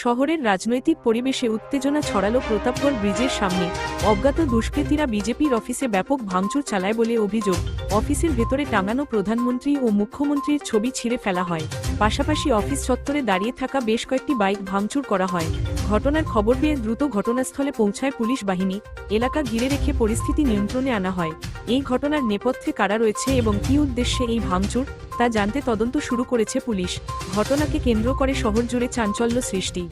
শহরের রাজনৈতিক পরিবেশে উত্তেজনা ছড়ালো প্রতাপগড় ব্রিজের সামনে। অজ্ঞাত দুষ্কৃতীরা বিজেপির অফিসে ব্যাপক ভাঙচুর চালায় বলে অভিযোগ। অফিসের ভেতরে টাঙানো প্রধানমন্ত্রী ও মুখ্যমন্ত্রীর ছবি ছিঁড়ে ফেলা হয়। পাশাপাশি অফিস চত্বরে দাঁড়িয়ে থাকা বেশ কয়েকটি বাইক ভাঙচুর করা হয়। ঘটনার খবর পেয়ে দ্রুত ঘটনাস্থলে পৌঁছায় পুলিশ বাহিনী। এলাকা ঘিরে রেখে পরিস্থিতি নিয়ন্ত্রণে আনা হয়। এই ঘটনার নেপথ্যে কারা রয়েছে এবং কী উদ্দেশ্যে এই ভাঙচুর তা জানতে তদন্ত শুরু করেছে পুলিশ। ঘটনাকে কেন্দ্র করে শহর জুড়ে চাঞ্চল্য সৃষ্টি।